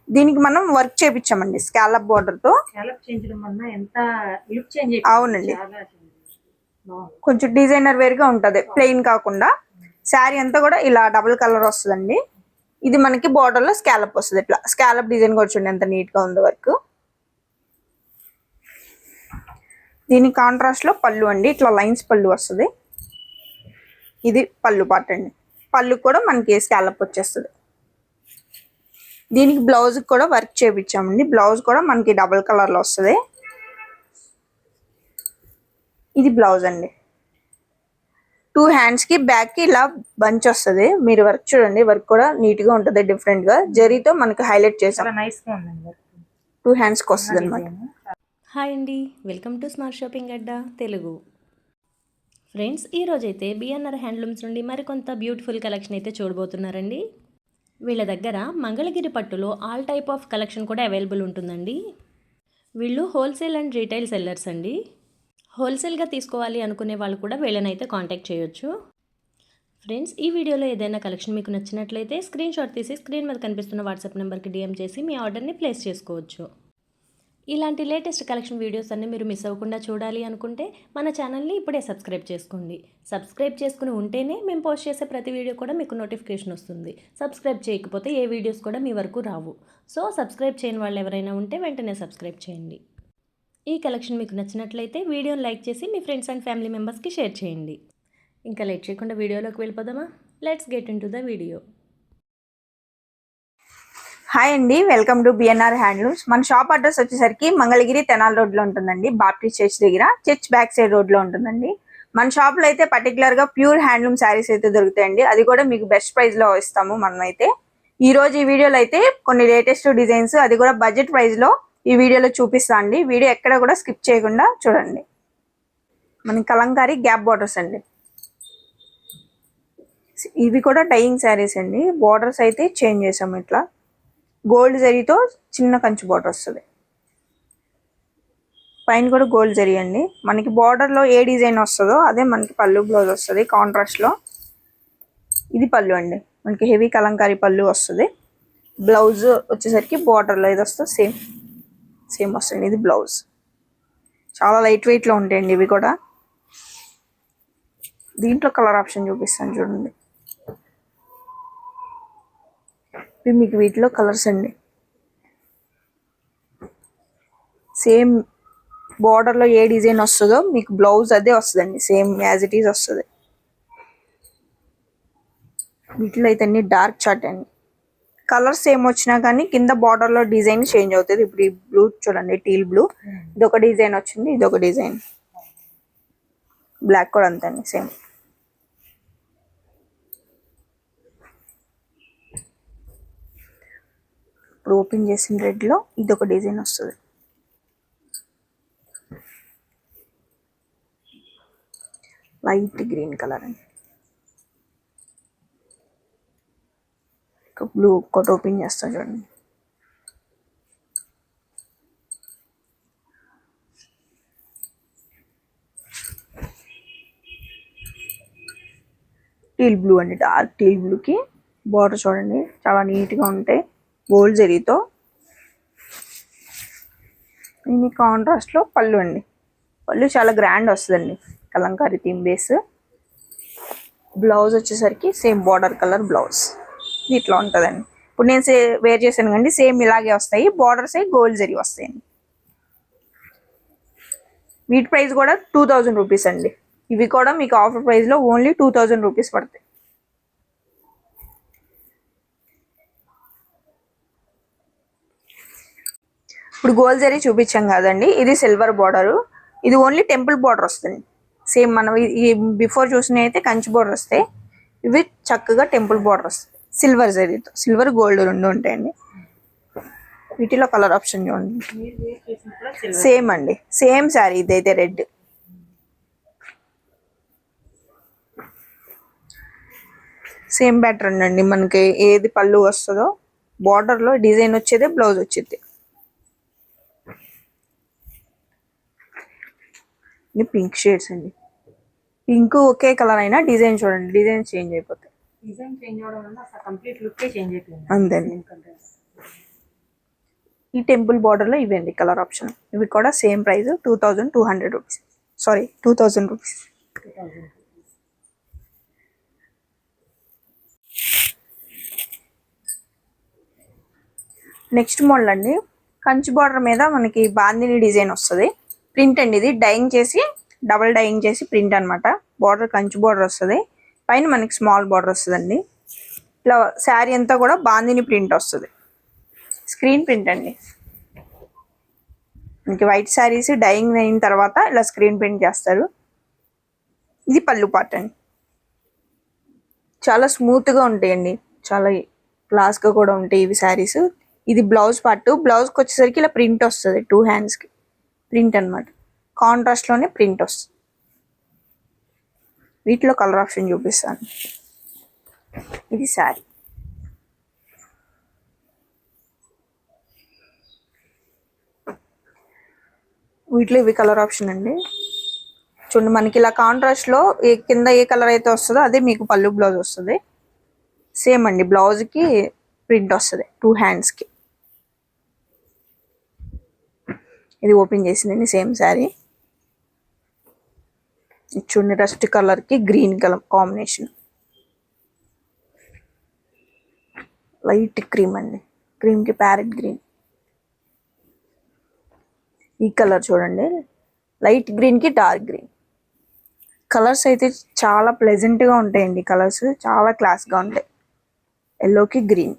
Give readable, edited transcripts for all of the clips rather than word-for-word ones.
దీనికి మనం work చేపించామండి scallop border తో. అవునండి, కొంచెం డిజైనర్ వేర్ గా ఉంటది, ప్లెయిన్ కాకుండా. శారీ అంతా కూడా ఇలా డబుల్ కలర్ వస్తుందండి. ఇది మనకి బోర్డర్ లో స్కాలప్ వస్తుంది. ఇట్లా స్కాలప్ డిజైన్ కూడా చూడండి ఎంత నీట్ గా ఉంది వర్క్. దీని కాంట్రాస్ట్ లో పళ్ళు అండి, ఇట్లా లైన్స్ పళ్ళు వస్తుంది. ఇది పళ్ళు పార్ట్ అండి. పళ్ళు కూడా మనకి స్కాలప్ వచ్చేస్తుంది. దీనికి బ్లౌజ్ కూడా వర్క్ చేపించామండి. బ్లౌజ్ కూడా మనకి డబుల్ కలర్ లో వస్తుంది. ఇది బ్లౌజ్ అండి. 2 హ్యాండ్స్ కి బ్యాక్ కి ఇలా బంచ్ వస్తుంది. మీరు వర్క్ చూడండి, వర్క్ కూడా నీట్ గా ఉంటుంది, డిఫరెంట్ గా జరీతో మనకి హైలైట్ చేసాం. 2 హ్యాండ్స్ కి వస్తుంది అనమాట. హాయ్ అండి, welcome to smart shopping Adda Telugu. Friends, ఈరోజైతే బిఎన్ఆర్ హ్యాండ్లూమ్స్ నుండి మరికొంత బ్యూటిఫుల్ కలెక్షన్ అయితే చూడబోతున్నారండి. వీళ్ళ దగ్గర మంగళగిరి పట్టులో ఆల్ టైప్ ఆఫ్ కలెక్షన్ కూడా అవైలబుల్ ఉంటుందండి. వీళ్ళు హోల్సేల్ అండ్ రీటైల్ సెల్లర్స్ అండి. హోల్సేల్గా తీసుకోవాలి అనుకునే వాళ్ళు కూడా వీళ్ళనైతే కాంటాక్ట్ చేయొచ్చు. ఫ్రెండ్స్, ఈ వీడియోలో ఏదైనా కలెక్షన్ మీకు నచ్చినట్లయితే స్క్రీన్ షాట్ తీసి స్క్రీన్ మీద కనిపిస్తున్న వాట్సాప్ నెంబర్కి డిఎం చేసి మీ ఆర్డర్ని ప్లేస్ చేసుకోవచ్చు. ఇలాంటి లేటెస్ట్ కలెక్షన్ వీడియోస్ అన్నీ మీరు మిస్ అవ్వకుండా చూడాలి అనుకుంటే మన ఛానల్ని ఇప్పుడే సబ్స్క్రైబ్ చేసుకోండి. సబ్స్క్రైబ్ చేసుకుని ఉంటేనే మేము పోస్ట్ చేసే ప్రతి వీడియో కూడా మీకు నోటిఫికేషన్ వస్తుంది. సబ్స్క్రైబ్ చేయకపోతే ఏ వీడియోస్ కూడా మీ వరకు రావు. సో సబ్స్క్రైబ్ చేయని వాళ్ళు ఎవరైనా ఉంటే వెంటనే సబ్స్క్రైబ్ చేయండి. ఈ కలెక్షన్ మీకు నచ్చినట్లయితే వీడియోని లైక్ చేసి మీ ఫ్రెండ్స్ అండ్ ఫ్యామిలీ మెంబర్స్కి షేర్ చేయండి. ఇంకా లేట్ చేయకుండా వీడియోలోకి వెళ్ళిపోదామా? Let's get in to the video. Hi అండి, వెల్కమ్ టు బిఎన్ఆర్ హ్యాండ్లూమ్స్. మన షాప్ అడ్రస్ వచ్చేసరికి మంగళగిరి తెనాల్ రోడ్ లో ఉంటుందండి. బాప్టిస్ట్ చర్చ్ దగ్గర, చర్చ్ బ్యాక్ సైడ్ రోడ్ లో ఉంటుందండి. మన షాప్ లో అయితే పర్టికులర్ గా ప్యూర్ హ్యాండ్లూమ్ శారీస్ అయితే దొరుకుతాయండి. అది కూడా మీకు బెస్ట్ ప్రైస్ లో ఇస్తాము మనమైతే. ఈ రోజు ఈ వీడియోలో అయితే కొన్ని లేటెస్ట్ డిజైన్స్, అది కూడా బడ్జెట్ ప్రైస్ లో ఈ వీడియోలో చూపిస్తా అండి. వీడియో ఎక్కడ కూడా స్కిప్ చేయకుండా చూడండి. మన కలంకారీ గ్యాప్ బోర్డర్స్ అండి. ఇవి కూడా డైయింగ్ శారీస్ అండి. బోర్డర్స్ అయితే చేంజ్ చేసాము. ఇట్లా గోల్డ్ జరీతో చిన్న కంచు బోర్డర్ వస్తుంది. పైన కూడా గోల్డ్ జరీ అండి. మనకి బార్డర్ లో ఏ డిజైన్ వస్తుందో అదే మనకి పళ్ళు బ్లౌజ్ వస్తుంది కాంట్రాస్ట్ లో. ఇది పళ్ళు అండి, మనకి హెవీ కలంకారీ పళ్ళు వస్తుంది. బ్లౌజ్ వచ్చేసరికి బార్డర్ లో ఇది వస్తుంది, సేమ్ వస్తుంది. ఇది బ్లౌజ్. చాలా లైట్ వెయిట్ లో ఉంటాయండి ఇవి కూడా. దీంట్లో కలర్ ఆప్షన్ చూపిస్తాను చూడండి. ఇవి మీకు వీటిలో కలర్స్ అండి. సేమ్ బార్డర్ లో ఏ డిజైన్ వస్తుందో మీకు బ్లౌజ్ అదే వస్తుందండి, సేమ్ యాజ్ ఇట్ ఈజ్ వస్తుంది. వీటిలో అయితే అన్ని డార్క్ చార్ట్ అండి. కలర్స్ సేమ్ వచ్చినా కానీ కింద బార్డర్ లో డిజైన్ చేంజ్ అవుతుంది. ఇప్పుడు ఈ బ్లూ చూడండి, టీల్ బ్లూ, ఇదొక డిజైన్ వచ్చింది, ఇదొక డిజైన్. బ్లాక్ కూడా అంతే అండి, సేమ్. ఇప్పుడు ఓపెన్ చేసిన రెడ్ లో ఇదొక డిజైన్ వస్తుంది. లైట్ గ్రీన్ కలర్ అండి. బ్లూ ఒకటి ఓపెన్ చేస్తా చూడండి. టీల్ బ్లూ అండి, డార్క్ టీల్ బ్లూకి బార్డర్ చూడండి చాలా నీట్గా ఉంటాయి గోల్డ్ జరీతో. దీని కాంట్రాస్ట్లో పళ్ళు అండి. పళ్ళు చాలా గ్రాండ్ వస్తుందండి, కలంకారీ థీమ్ బేస్. బ్లౌజ్ వచ్చేసరికి సేమ్ బార్డర్ కలర్ బ్లౌజ్ ఇట్లా ఉంటుందండి. ఇప్పుడు నేను వేర్ చేశాను కండి, సేమ్ ఇలాగే వస్తాయి. బార్డర్స్ అయి గోల్డ్ జరీ వస్తాయండి. వీటి ప్రైస్ కూడా 2000 రూపీస్ అండి. ఇవి కూడా మీకు ఆఫర్ ప్రైస్ లో ఓన్లీ 2000 రూపీస్ పడతాయి. ఇప్పుడు గోల్డ్ జరీ చూపించాం కదండి, ఇది సిల్వర్ బార్డర్. ఇది ఓన్లీ టెంపుల్ బార్డర్ వస్తుంది. సేమ్ మనం ఈ బిఫోర్ చూసినవి అయితే కంచి బార్డర్ వస్తాయి. ఇవి చక్కగా టెంపుల్ బార్డర్ వస్తాయి సిల్వర్ జరీతో. సిల్వర్ గోల్డ్ రెండు ఉంటాయండి. వీటిలో కలర్ ఆప్షన్ చూడండి. సేమ్ అండి, సేమ్ శారీ. ఇదైతే రెడ్. సేమ్ ప్యాటర్న్ అండి. మనకి ఏది పళ్ళు వస్తుందో బార్డర్ లో డిజైన్ వచ్చేదే బ్లౌజ్ వచ్చేది. ఇది పింక్ షేడ్స్ అండి. పింక్ ఒకే కలర్ అయినా డిజైన్ చూడండి, డిజైన్ చేంజ్ అయిపోతాయి. డిజైన్ చేంజ్ అవడం వల్ల కంప్లీట్ లుక్ చేంజ్ అయిపోయింది అంతేండి. ఈ టెంపుల్ బార్డర్లో ఇవ్వండి కలర్ ఆప్షన్. ఇవి కూడా same price 2200 rupees. Sorry 2000 rupees. Next model అండి, కంచి బార్డర్ మీద మనకి బాందిని డిజైన్ వస్తుంది. ప్రింట్ అండి, ఇది డైయింగ్ చేసి డబల్ డైయింగ్ చేసి ప్రింట్ అనమాట. బార్డర్ కంచి బార్డర్ వస్తుంది, పైన మనకి స్మాల్ బార్డర్ వస్తుందండి. ఇట్లా శారీ అంతా కూడా బాందిని ప్రింట్ వస్తుంది, స్క్రీన్ ప్రింట్ అండి. మనకి వైట్ శారీస్ డైయింగ్ అయిన తర్వాత ఇలా స్క్రీన్ ప్రింట్ చేస్తారు. ఇది పళ్ళు పార్ట్ అండి, చాలా స్మూత్గా ఉంటాయండి, చాలా క్లాస్గా కూడా ఉంటాయి ఇవి శారీస్. ఇది బ్లౌజ్ పార్ట్. బ్లౌజ్కి వచ్చేసరికి ఇలా ప్రింట్ వస్తుంది, 2 హ్యాండ్స్కి ప్రింట్ అనమాట. కాంట్రాస్ట్లోనే ప్రింట్ వస్తుంది. వీటిలో కలర్ ఆప్షన్ చూపిస్తాను. ఇది శారీ. వీటిలో ఇవి కలర్ ఆప్షన్ అండి. చూడండి, మనకి ఇలా కాంట్రాస్ట్లో కింద ఏ కలర్ అయితే వస్తుందో అదే మీకు పళ్ళు బ్లౌజ్ వస్తుంది. సేమ్ అండి, బ్లౌజ్కి ప్రింట్ వస్తుంది 2 హ్యాండ్స్కి. ఇది ఓపెన్ చేసిందండి, సేమ్ శారీ. చూడండి, రస్ట్ కలర్కి green colour combination, light cream అండి, క్రీమ్కి ప్యారెట్ గ్రీన్. ఈ కలర్ చూడండి, లైట్ గ్రీన్కి డార్క్ గ్రీన్. కలర్స్ అయితే చాలా ప్లెజెంట్గా ఉంటాయండి, కలర్స్ చాలా క్లాస్గా ఉంటాయి. ఎల్లోకి గ్రీన్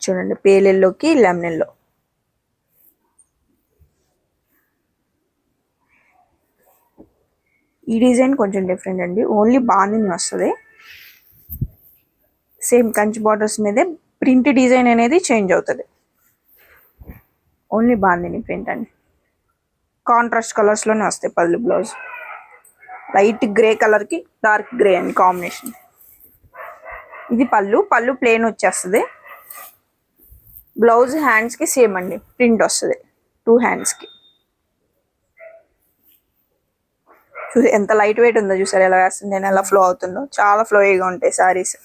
చూడండి, పేల్ ఎల్లోకి లెమన్ ఎల్లో. ఈ డిజైన్ కొంచెం డిఫరెంట్ అండి, ఓన్లీ బాందిని వస్తుంది. సేమ్ కంచి బార్డర్స్ మీదే ప్రింట్ డిజైన్ అనేది చేంజ్ అవుతుంది. ఓన్లీ బాందిని ప్రింట్ అండి. కాంట్రాస్ట్ కలర్స్లోనే వస్తాయి పళ్ళు బ్లౌజ్. లైట్ గ్రే కలర్కి డార్క్ గ్రే అండి కాంబినేషన్. ఇది పళ్ళు ప్లేన్ వచ్చేస్తుంది. బ్లౌజ్ హ్యాండ్స్కి సేమ్ అండి, ప్రింట్ వస్తుంది 2 హ్యాండ్స్కి. చూసి ఎంత లైట్ వెయిట్ ఉందో చూసారు, ఎలా వేస్తుంది, నేను ఎలా ఫ్లో అవుతుందో. చాలా ఫ్లోయిగా ఉంటాయి శారీస్.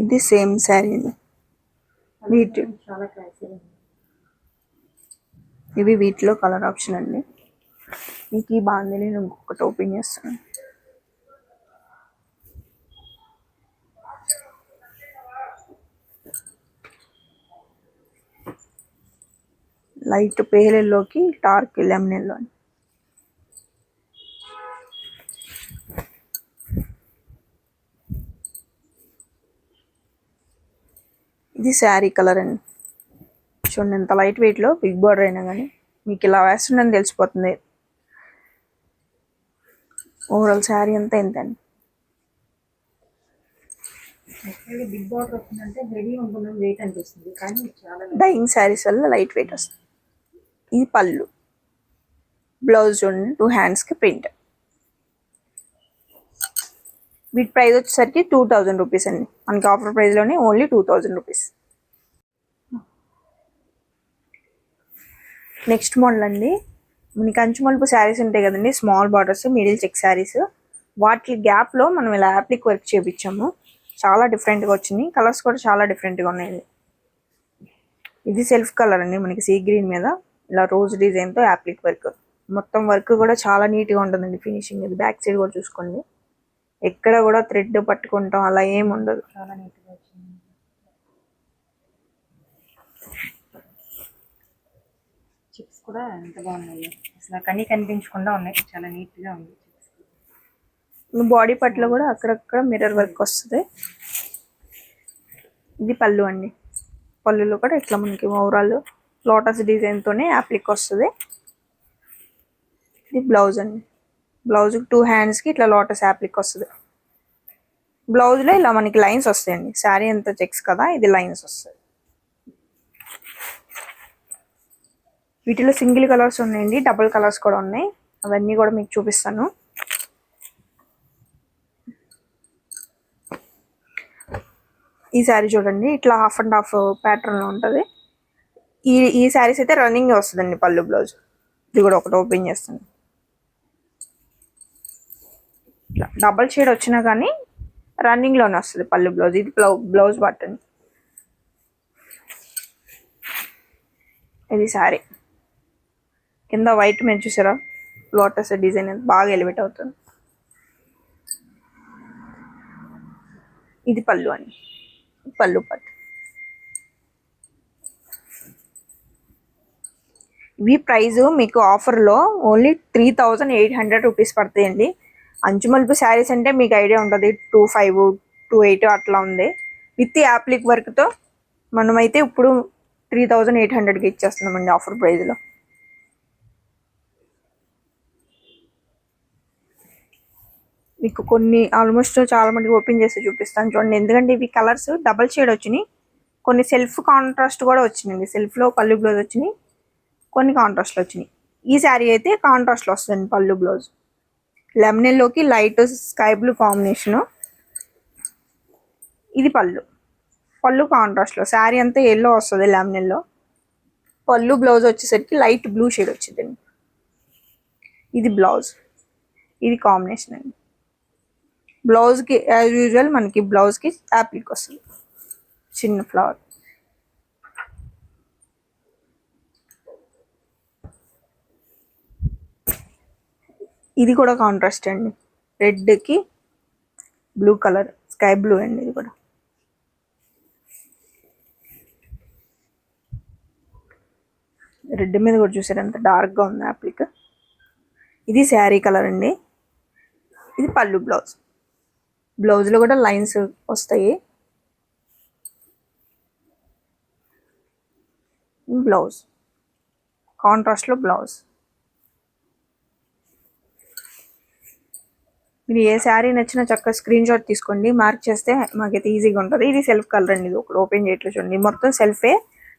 ఇది సేమ్ శారీ అండి. ఇవి వీటిలో కలర్ ఆప్షన్ అండి. మీకు ఈ బాగుంది, నేను ఇంకొకటి ఓపెన్ చేస్తాను. లైట్ పేల్ ఎల్లోకి డార్క్ లెమన్ ఎల్లో. ఇది శారీ కలర్ అండి. చూడండి, ఎంత లైట్ వెయిట్లో బిగ్ బార్డర్ అయినా కానీ మీకు ఇలా వేస్తుందని తెలిసిపోతుంది. ఓవరాల్ శారీ అంతా ఎంత అండి. బిగ్ బార్డర్ వస్తుందంటే హెవీ ఉంటుంది, వెయిట్ అనిపిస్తుంది, కానీ చాలా డైయింగ్ శారీస్ వల్ల లైట్ వెయిట్ వస్తుంది. ఇది పళ్ళు, బ్లౌజ్ చూడండి 2 హ్యాండ్స్కి ప్రింట్. వీటి ప్రైస్ వచ్చేసరికి 2000 రూపీస్ అండి. మనకి ఆఫర్ ప్రైస్లోనే ఓన్లీ 2000 రూపీస్. నెక్స్ట్ మోడల్ అండి, మనకి కంచి మలుపు శారీస్ ఉంటాయి కదండి, small borders middle check saris. వాటి గ్యాప్లో మనం ఇలా యాప్లిక్ వర్క్ చేయించాము. చాలా డిఫరెంట్గా వచ్చింది, కలర్స్ కూడా చాలా డిఫరెంట్గా ఉన్నాయి. ఇది సెల్ఫ్ కలర్ అండి, మనకి సీ గ్రీన్ మీద ఇలా రోజ్ డిజైన్తో యాప్లిక్ వర్క్. మొత్తం వర్క్ కూడా చాలా నీట్గా ఉంటుందండి ఫినిషింగ్. ఇది బ్యాక్ సైడ్ కూడా చూసుకోండి, ఎక్కడ కూడా థ్రెడ్ పట్టుకుంటాం అలా ఏమి ఉండదు. చాలా నీట్గా వచ్చింది. చిప్స్ కూడా ఎంత బాగున్నాయి, అసలు కన్నీ కనిపించకుండా ఉన్నాయి, చాలా నీట్గా ఉంది. బాడీ పట్లో కూడా అక్కడక్కడ మిర్రర్ వర్క్ వస్తుంది. ఇది పళ్ళు అండి, పళ్ళులో కూడా ఇట్లా మనకి ఓవరాల్ లోటస్ డిజైన్తోనే యాప్లిక్ వస్తుంది. ఇది బ్లౌజ్ అండి, బ్లౌజ్ 2 హ్యాండ్స్కి ఇట్లా లోటస్ యాప్లిక్ వస్తుంది. బ్లౌజ్లో ఇలా మనకి లైన్స్ వస్తాయండి, శారీ అంతా చెక్స్ కదా, ఇది లైన్స్ వస్తుంది. వీటిలో సింగిల్ కలర్స్ ఉన్నాయండి, డబుల్ కలర్స్ కూడా ఉన్నాయి, అవన్నీ కూడా మీకు చూపిస్తాను. ఈ శారీ చూడండి, ఇట్లా హాఫ్ అండ్ హాఫ్ ప్యాటర్న్లో ఉంటుంది. ఈ శారీస్ అయితే రన్నింగ్ వస్తుందండి పళ్ళు బ్లౌజ్. ఇది కూడా ఒకటి ఓపెన్ చేస్తాను. ఇట్లా డబల్ షేడ్ వచ్చినా కానీ రన్నింగ్ లోనే వస్తుంది పళ్ళు బ్లౌజ్. ఇది బ్లౌజ్ బటన్. ఇది శారీ కింద వైట్ మీద చూసారా లోటస్ డిజైన్ బాగా ఎలివేట్ అవుతుంది. ఇది పళ్ళు అండి, పళ్ళు పట్టు. ఇవి ప్రైస్ మీకు ఆఫర్లో ఓన్లీ 3800 రూపీస్ పడతాయండి. అంచుమలుపు శారీస్ అంటే మీకు ఐడియా ఉంటుంది 25, 28 అట్లా ఉంది. విత్ యాప్లిక్ వర్క్తో మనమైతే ఇప్పుడు 3800కి ఇచ్చేస్తున్నామండి ఆఫర్ ప్రైస్లో. మీకు కొన్ని ఆల్మోస్ట్ చాలా మందికి ఓపెన్ చేసి చూపిస్తాను చూడండి. ఎందుకంటే ఇవి కలర్స్ డబల్ షేడ్ వచ్చినాయి, కొన్ని సెల్ఫ్ కాంట్రాస్ట్ కూడా వచ్చినాయండి. సెల్ఫ్లో పళ్ళు బ్లౌజ్ వచ్చినాయి, కొన్ని కాంట్రాస్ట్లో వచ్చినాయి. ఈ శారీ అయితే కాంట్రాస్ట్లో వస్తుంది పళ్ళు బ్లౌజ్. లెమనెల్లోకి లైట్ స్కై బ్లూ కాంబినేషను. ఇది పళ్ళు, పళ్ళు కాంట్రాస్ట్లో. శారీ అంతా ఎల్లో వస్తుంది లెమనెల్లో. పళ్ళు బ్లౌజ్ వచ్చేసరికి లైట్ బ్లూ షేడ్ వచ్చిందండి. ఇది బ్లౌజ్, ఇది కాంబినేషన్ అండి. బ్లౌజ్కి యాజ్ యూజువల్ మనకి బ్లౌజ్కి యాప్లిక్ వస్తుంది చిన్న ఫ్లవర్. ఇది కూడా కాంట్రాస్ట్ అండి, రెడ్కి బ్లూ కలర్, స్కై బ్లూ అండి. ఇది కూడా రెడ్ మీద కూడా చూసారు ఎంత డార్క్గా ఉంది యాప్లిక్. ఇది శారీ కలర్ అండి. ఇది పళ్ళు బ్లౌజ్. బ్లౌజ్లో కూడా లైన్స్ వస్తాయి. బ్లౌజ్ కాంట్రాస్ట్లో బ్లౌజ్. మీరు ఏ శారీ నచ్చినా చక్కగా స్క్రీన్ షాట్ తీసుకోండి, మార్క్ చేస్తే మాకైతే ఈజీగా ఉంటుంది. ఇది సెల్ఫ్ కలర్ అండి. ఇది ఒకటి ఓపెన్ చేయట్లేదు చూడండి, మొత్తం సెల్ఫే.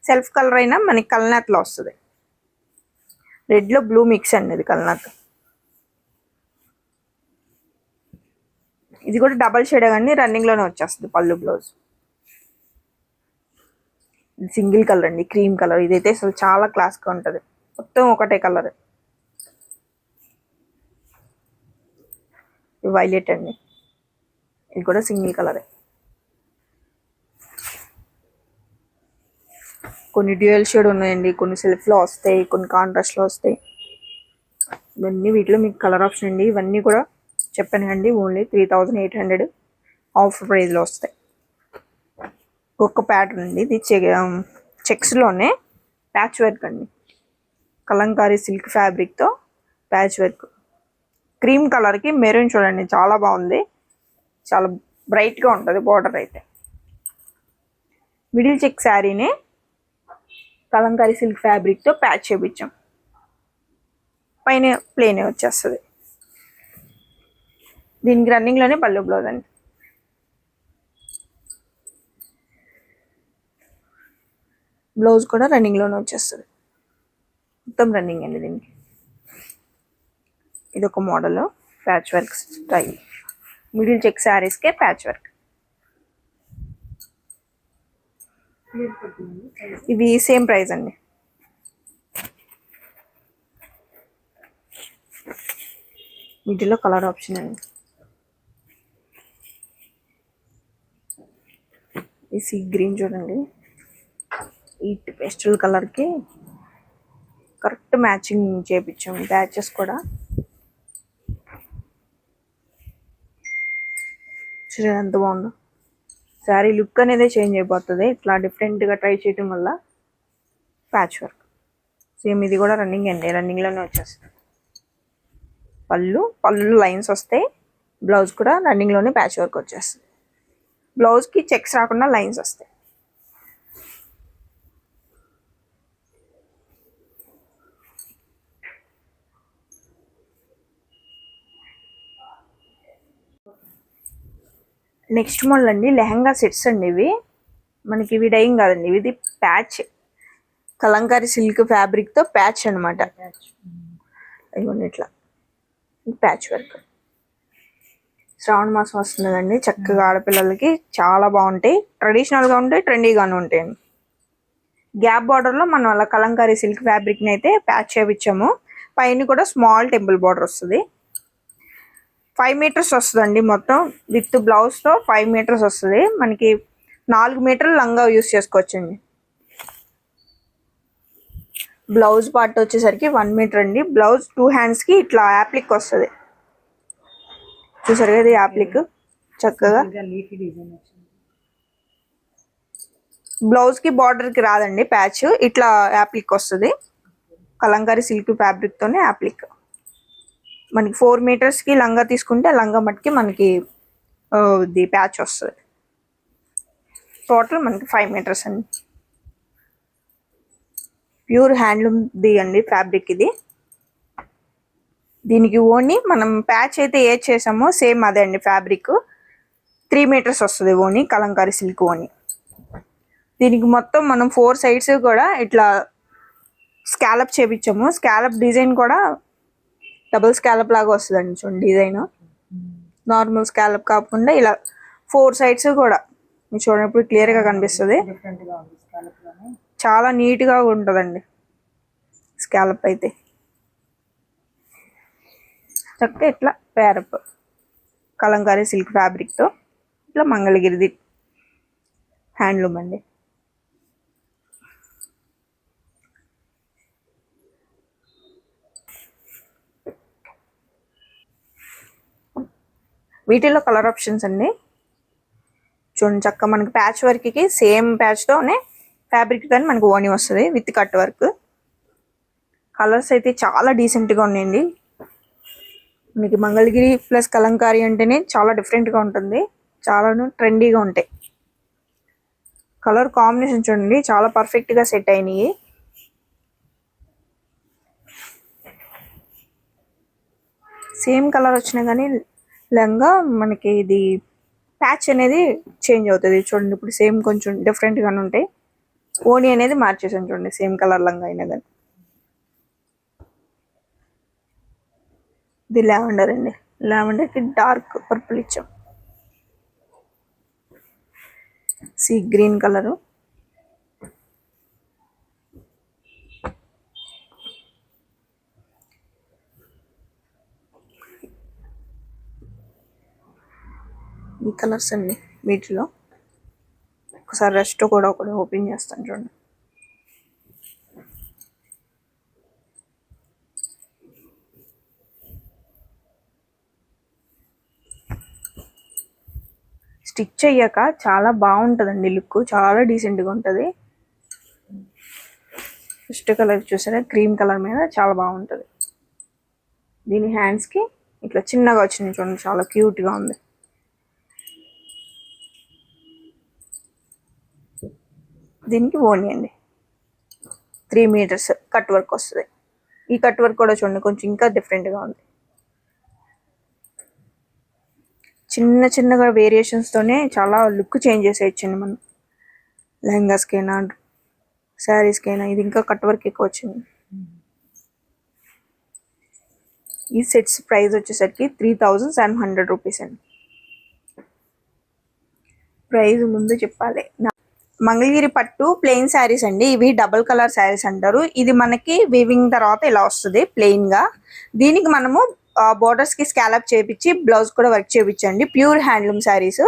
సెల్ఫ్ కలర్ అయినా మనకి కల్నాథ్లో వస్తుంది. రెడ్లో బ్లూ మిక్స్ అండి ఇది కల్నాథ్. ఇది కూడా డబల్ షేడ్ కానీ రన్నింగ్లోనే వచ్చేస్తుంది పళ్ళు బ్లౌజ్. ఇది సింగిల్ కలర్ అండి, క్రీమ్ కలర్. ఇదైతే అసలు చాలా క్లాస్గా ఉంటుంది, మొత్తం ఒకటే కలర్. వైలెట్ అండి, ఇది కూడా సింగిల్ కలరే. కొన్ని డ్యూయల్ షేడ్ ఉన్నాయండి, కొన్ని సెల్ఫ్లో వస్తాయి, కొన్ని కాంట్రాస్ట్లో వస్తాయి. ఇవన్నీ వీటిలో మీకు కలర్ ఆప్షన్ అండి. ఇవన్నీ కూడా చెప్పాను అండి ఓన్లీ 3800 ఆఫర్ ప్రైస్లో వస్తాయి. ఒక్క ప్యాటర్న్ అండి, ఇది చెక్స్లోనే ప్యాచ్ వర్క్ అండి. కలంకారీ సిల్క్ ఫ్యాబ్రిక్తో ప్యాచ్ వర్క్. క్రీమ్ కలర్కి మెరూన్ చూడండి చాలా బాగుంది, చాలా బ్రైట్గా ఉంటుంది బార్డర్ అయితే. మిడిల్ చెక్ శారీనే కలంకారీ సిల్క్ ఫ్యాబ్రిక్తో ప్యాచ్ చేయించాం, పైన ప్లేనే వచ్చేస్తుంది. దీనికి రన్నింగ్లోనే పళ్ళు బ్లౌజ్ అండి. బ్లౌజ్ కూడా రన్నింగ్లోనే వచ్చేస్తుంది, మొత్తం రన్నింగ్ అండి దీనికి. ఇది ఒక model patch work style, middle check శారీస్కే ప్యాచ్ వర్క్. ఇవి సేమ్ ప్రైస్ అండి. వీటిలో కలర్ ఆప్షన్ అండి. ఈ సీ గ్రీన్ చూడండి, ఈ పేస్టల్ కలర్కి కరెక్ట్ మ్యాచింగ్ చేయించాం ప్యాచెస్ కూడా. చూడండి ఎంత బాగుందో. శారీ లుక్ అనేది చేంజ్ అయిపోతుంది ఇట్లా డిఫరెంట్గా ట్రై చేయడం వల్ల. ప్యాచ్ వర్క్ సేమ్, ఇది కూడా రన్నింగ్ అండి, రన్నింగ్లోనే వచ్చేస్తుంది. పళ్ళు లైన్స్ వస్తాయి, బ్లౌజ్ కూడా రన్నింగ్లోనే ప్యాచ్ వర్క్ వచ్చేస్తుంది. బ్లౌజ్కి చెక్స్ రాకుండా లైన్స్ వస్తాయి. నెక్స్ట్ మోడల్ అండి లెహంగా సెట్స్ అండి. ఇవి మనకి ఇవి డైయింగ్ కాదండి, ఇది ప్యాచ్ కలంకారీ సిల్క్ ఫ్యాబ్రిక్తో ప్యాచ్ అనమాట. ఇవన్నీ ఇట్లా ప్యాచ్ వర్క్. శ్రావణ మాసం వస్తుంది కదండి, చక్కగా ఆడపిల్లలకి చాలా బాగుంటాయి, ట్రెడిషనల్గా ఉంటాయి, ట్రెండీగానే ఉంటాయండి. గ్యాప్ బార్డర్లో మనం అలా కలంకారీ సిల్క్ ఫ్యాబ్రిక్ని అయితే ప్యాచ్ చేయించాము. పైన కూడా స్మాల్ టెంపుల్ బార్డర్ వస్తుంది. 5 మీటర్స్ వస్తుందండి మొత్తం విత్ బ్లౌజ్ తో 5 మీటర్స్ వస్తుంది మనకి. 4 మీటర్లు లంగా యూస్ చేసుకోవచ్చండి. బ్లౌజ్ పార్ట్ వచ్చేసరికి 1 మీటర్ అండి. బ్లౌజ్ 2 హ్యాండ్స్ కి ఇట్లా యాప్లిక్ వస్తుంది. చూసారు కదా యాప్లిక్ చక్కగా. లీఫీ డిజైన్ వచ్చింది. బ్లౌజ్ కి బార్డర్ కి రాదండి ప్యాచ్, ఇట్లా యాప్లిక్ వస్తుంది. కలంకారీ సిల్క్ ఫ్యాబ్రిక్ తోనే యాప్లిక్. మనకి 4 మీటర్స్ కి లంగా తీసుకుంటే లంగా మట్టుకి మనకి ఇది ప్యాచ్ వస్తుంది. టోటల్ మనకి 5 మీటర్స్ అండి. ప్యూర్ హ్యాండ్లూమ్ ది అండి ఫ్యాబ్రిక్ ఇది. దీనికి ఓన్లీ మనం ప్యాచ్ అయితే ఏ చేసామో సేమ్ అదే అండి ఫ్యాబ్రిక్. 3 మీటర్స్ వస్తుంది ఓని కలంకారీ సిల్క్ ఓని. దీనికి మొత్తం మనం 4 సైడ్స్ కూడా ఇట్లా స్కాలప్ చేపించాము. స్కాలప్ డిజైన్ కూడా డబుల్ స్కాలప్ లాగా వస్తుందండి చూడండి డిజైన్. నార్మల్ స్కాలప్ కాకుండా ఇలా 4 సైడ్స్ కూడా మీకు చూడనప్పుడు క్లియర్ గా కనిపిస్తుంది. డిఫరెంట్ గా ఉంది స్కాలప్ లోనే. చాలా నీట్ గా ఉంటుందండి స్కాలప్ అయితే. చక్కగా ఇట్లా పేరప్ కలంకారీ సిల్క్ ఫ్యాబ్రిక్ తో ఇట్లా మంగళగిరిది హ్యాండ్లూమ్ అండి. వీటిలో కలర్ ఆప్షన్స్ అండి చూడండి. చక్క మనకి ప్యాచ్ వర్క్ కి సేమ్ ప్యాచ్ తోనే ఫ్యాబ్రిక్ తోనే మనకి ఓని వస్తుంది విత్ కట్ వర్క్. కలర్స్ అయితే చాలా డీసెంట్ గా ఉన్నాయండి. మనకి మంగళగిరి ప్లస్ కలంకారీ అంటేనే చాలా డిఫరెంట్ గా ఉంటుంది. చాలా ట్రెండీగా ఉంటాయి. కలర్ కాంబినేషన్ చూడండి చాలా పర్ఫెక్ట్ గా సెట్ అయినాయి. సేమ్ కలర్ వచ్చినా కానీ లంగా మనకి ఇది ప్యాచ్ అనేది చేంజ్ అవుతుంది చూడండి. ఇప్పుడు సేమ్ కొంచెం డిఫరెంట్ గానే ఉంటాయి. ఓని అనేది మార్చేసాను చూడండి సేమ్ కలర్ లంగా అయినా కానీ. ఇది లావెండర్ అండి. లావెండర్ కి డార్క్ పర్పుల్ ఇచ్చాం. Sea green colour. ఈ కలర్స్ అండి వీటిలో. ఒకసారి రెస్ట్ కూడా ఒకటి ఓపెన్ చేస్తాను చూడండి. స్టిచ్ అయ్యాక చాలా బాగుంటుందండి లుక్, చాలా డీసెంట్గా ఉంటుంది. ఫస్ట్ కలర్ చూసారా క్రీమ్ కలర్ మీద చాలా బాగుంటుంది. దీని హ్యాండ్స్కి ఇట్లా చిన్నగా వచ్చింది చూడండి, చాలా క్యూట్గా ఉంది. దీనికి ఓని అండి 3 మీటర్స్ కట్ వర్క్ వస్తుంది. ఈ కట్ వర్క్ కూడా చూడండి కొంచెం ఇంకా డిఫరెంట్గా ఉంది. చిన్న చిన్నగా వేరియేషన్స్తోనే చాలా లుక్ చేంజ్ చేసేయచ్చండి మనం. లెహంగాస్కైనా శారీస్కైనా ఇది ఇంకా కట్ వర్క్ ఎక్కువ వచ్చింది. ఈ సెట్స్ ప్రైస్ వచ్చేసరికి 3700 రూపీస్ అండి. ప్రైస్ ముందు చెప్పాలి. మంగళగిరి పట్టు ప్లెయిన్ శారీస్ అండి. ఇవి డబుల్ కలర్ శారీస్ అంటారు. ఇది మనకి వీవింగ్ తర్వాత ఇలా వస్తుంది ప్లెయిన్ గా. దీనికి మనము బోర్డర్స్ కి స్కాలప్ చేపించి బ్లౌజ్ కూడా వర్క్ చేపించండి. ప్యూర్ హ్యాండ్లూమ్ శారీస్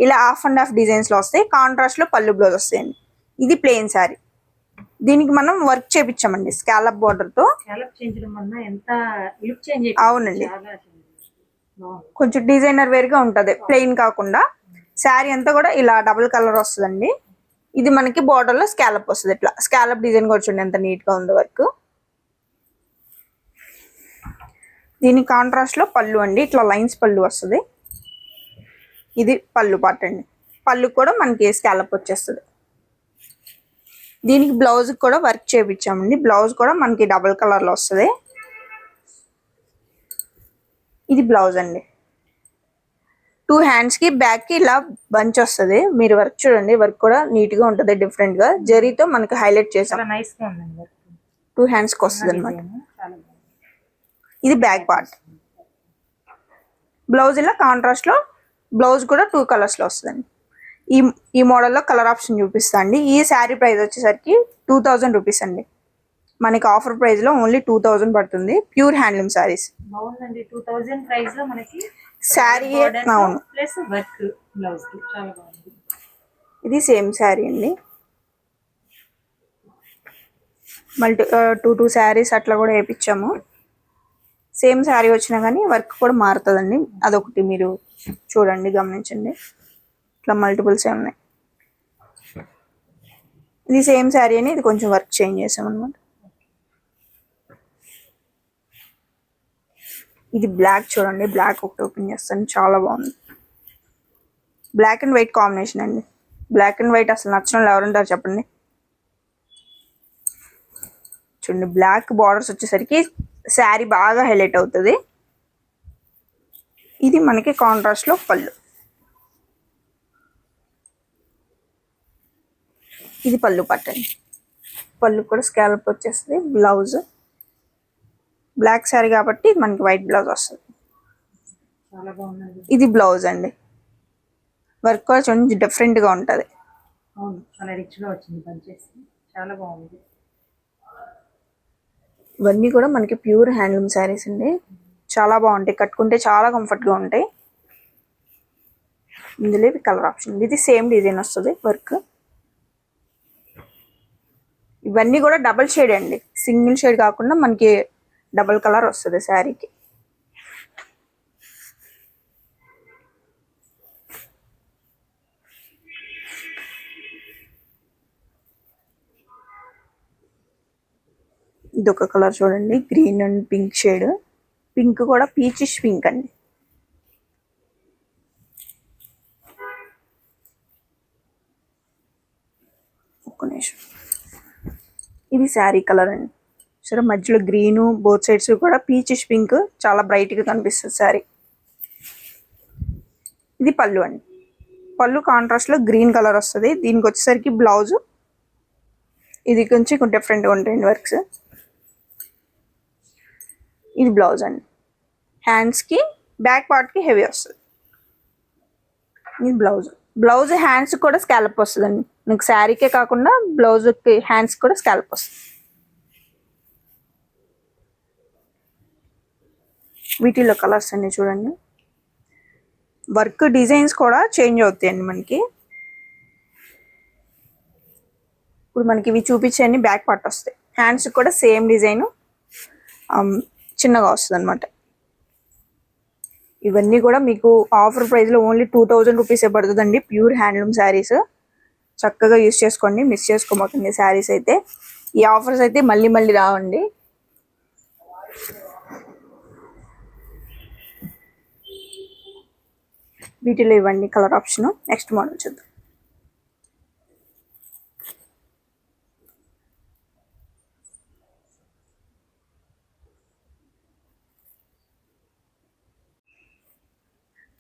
ఇలా హాఫ్ అండ్ హాఫ్ డిజైన్స్ లో వస్తాయి. కాంట్రాస్ట్ లో పళ్ళు బ్లౌజ్ వస్తాయండి. ఇది ప్లెయిన్ శారీ. దీనికి మనం వర్క్ చేపించామండి స్కాలప్ బోర్డర్ తో. అవునండి కొంచెం డిజైనర్ వేర్ గా ఉంటది ప్లెయిన్ కాకుండా. శారీ అంతా కూడా ఇలా డబుల్ కలర్ వస్తుందండి. ఇది మనకి బోర్డర్ లో స్కాలప్ వస్తుంది. ఇట్లా స్కాలప్ డిజైన్ కూడా చూడండి ఎంత నీట్ గా ఉంది వర్క్. దీని కాంట్రాస్ట్ లో పళ్ళు అండి, ఇట్లా లైన్స్ పళ్ళు వస్తుంది. ఇది పళ్ళు పార్ట్ అండి. పళ్ళు కూడా మనకి స్కాలప్ వచ్చేస్తుంది. దీనికి బ్లౌజ్ కూడా వర్క్ చేపించామండి. బ్లౌజ్ కూడా మనకి డబుల్ కలర్ లో వస్తుంది. ఇది బ్లౌజ్ అండి. 2 హ్యాండ్స్ కి బ్యాక్ కి ఇలా బంచ్ వస్తుంది. మీరు వర్క్ చూడండి, వర్క్ కూడా నీట్ గా ఉంటుంది డిఫరెంట్ గా. జరీతో మనకి హైలైట్ చేసాం. 2 హ్యాండ్స్ కి వస్తుంది అనమాట. ఇది బ్యాక్ పార్ట్. బ్లౌజ్ ఇలా కాంట్రాస్ట్ లో బ్లౌజ్ కూడా 2 కలర్స్ లో వస్తుందండి. ఈ మోడల్లో కలర్ ఆప్షన్ చూపిస్తా అండి. ఈ శారీ ప్రైస్ వచ్చేసరికి 2000 రూపీస్ అండి. మనకి ఆఫర్ ప్రైస్ లో ఓన్లీ 2000 పడుతుంది. Pure handloom saris. బాగుందండి. 2000 ప్రైస్ లో మనకి శారీ అవును, ప్లస్ వర్క్ బ్లౌజ్ కి చాలా బాగుంది. ఇది సేమ్ శారీ అండి. మల్టీ టూ శారీస్ అట్లా కూడా వేయించాము. సేమ్ శారీ వచ్చినా కానీ వర్క్ కూడా మారుతుందండి. అదొకటి మీరు చూడండి, గమనించండి. ఇట్లా మల్టిపుల్సే ఉన్నాయి. ఇది సేమ్ శారీ అని ఇది కొంచెం వర్క్ చేంజ్ చేసాం అనమాట. ఇది బ్లాక్ చూడండి, బ్లాక్ ఒకటి ఓపెన్ చేస్తాను, చాలా బాగుంది. బ్లాక్ అండ్ వైట్ కాంబినేషన్ అండి. బ్లాక్ అండ్ వైట్ అసలు నచ్చిన వాళ్ళు ఎవరుంటారు చెప్పండి. చూడండి, బ్లాక్ బార్డర్స్ వచ్చేసరికి శారీ బాగా హైలైట్ అవుతుంది. ఇది మనకి కాంట్రాస్ట్ లో పళ్ళు. ఇది పళ్ళు పట్టండి. పళ్ళు కూడా స్కాలప్ వచ్చేస్తుంది. బ్లౌజ్ బ్లాక్ శారీ కాబట్టి మనకి వైట్ బ్లౌజ్ వస్తుంది. చాలా బాగుంది. ఇది బ్లౌజ్ అండి. వర్క్ కూడా కొంచెం డిఫరెంట్ గా ఉంటది. అవును, చాలా రిచ్ గా వచ్చింది పనిచేసి, చాలా బాగుంది. ఇవన్నీ కూడా మనకి ప్యూర్ హ్యాండ్లూమ్ శారీస్ అండి. చాలా బాగుంటాయి, కట్టుకుంటే చాలా కంఫర్ట్ గా ఉంటాయి. ఇందులో కలర్ ఆప్షన్, ఇది సేమ్ డిజైన్ వస్తుంది వర్క్. ఇవన్నీ కూడా డబల్ షేడ్ అండి, సింగిల్ షేడ్ కాకుండా మనకి డబల్ కలర్ వస్తుంది శారీకి. ఇది ఒక కలర్ చూడండి, green and pink shade. Pink కూడా పీచిష్ పింక్ అండి. ఒక్క నిమిషం. ఇది శారీ కలర్ అండి. సరే, మధ్యలో గ్రీను, బోత్ సైడ్స్ కూడా పీచిష్ పింక్, చాలా బ్రైట్ గా కనిపిస్తుంది శారీ. ఇది పళ్ళు అండి. పళ్ళు కాంట్రాస్ట్ లో గ్రీన్ కలర్ వస్తుంది. దీనికి వచ్చేసరికి బ్లౌజ్ ఇది కొంచెం డిఫరెంట్ గా ఉంటాయండి వర్క్స్. ఇది బ్లౌజ్ అండి. హ్యాండ్స్ కి బ్యాక్ పార్ట్ కి హెవీ వస్తుంది. ఇది బ్లౌజ్. బ్లౌజ్ హ్యాండ్స్ కూడా స్కాలప్ వస్తుందండి. మీకు శారీకే కాకుండా బ్లౌజ్ కి హ్యాండ్స్ కూడా స్కాలప్ వస్తుంది. వీటిలో కలర్స్ అన్ని చూడండి. వర్క్ డిజైన్స్ కూడా చేంజ్ అవుతాయండి మనకి. ఇప్పుడు మనకి ఇవి చూపించండి, బ్యాక్ పార్ట్ వస్తాయి. హ్యాండ్స్ కూడా సేమ్ డిజైన్ చిన్నగా వస్తుంది అనమాట. ఇవన్నీ కూడా మీకు ఆఫర్ ప్రైస్ లో ఓన్లీ 2000 రూపీసే పడుతుందండి. ప్యూర్ హ్యాండ్లూమ్ శారీస్ చక్కగా యూస్ చేసుకోండి, మిస్ చేసుకోబోతుంది శారీస్ అయితే. ఈ ఆఫర్స్ అయితే మళ్ళీ మళ్ళీ రావండి. వీటిలో ఇవ్వండి కలర్ ఆప్షన్. నెక్స్ట్ మోడల్ చూద్దాం.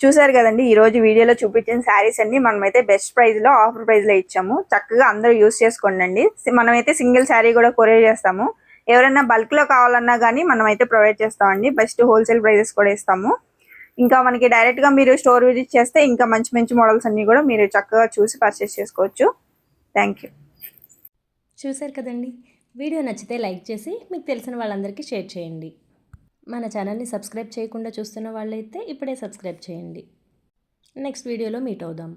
చూసారు కదండి, ఈ రోజు వీడియోలో చూపించిన శారీస్ అన్ని మనమైతే బెస్ట్ ప్రైస్ లో, ఆఫర్ ప్రైస్ లో ఇచ్చాము. చక్కగా అందరూ యూస్ చేసుకోండి. మనమైతే సింగిల్ శారీ కూడా కొరియర్ చేస్తాము. ఎవరైనా బల్క్ లో కావాలన్నా కానీ మనమైతే ప్రొవైడ్ చేస్తామండి. బెస్ట్ హోల్సేల్ ప్రైజెస్ కూడా ఇస్తాము. ఇంకా మనకి డైరెక్ట్ గా మీరు స్టోర్ విజిట్ చేస్తే ఇంకా మంచి మంచి మోడల్స్ అన్ని కూడా మీరు చక్కగా చూసి పర్చేస్ చేసుకోవచ్చు. Thank you. చూశారు కదండి, వీడియో నచ్చితే లైక్ చేసి మీకు తెలిసిన వాళ్ళందరికీ షేర్ చేయండి. మన ఛానల్ని సబ్స్క్రైబ్ చేయకుండా చూస్తున్న వాళ్ళైతే ఇప్పుడే సబ్స్క్రైబ్ చేయండి. నెక్స్ట్ వీడియోలో మీట్ అవుదాం.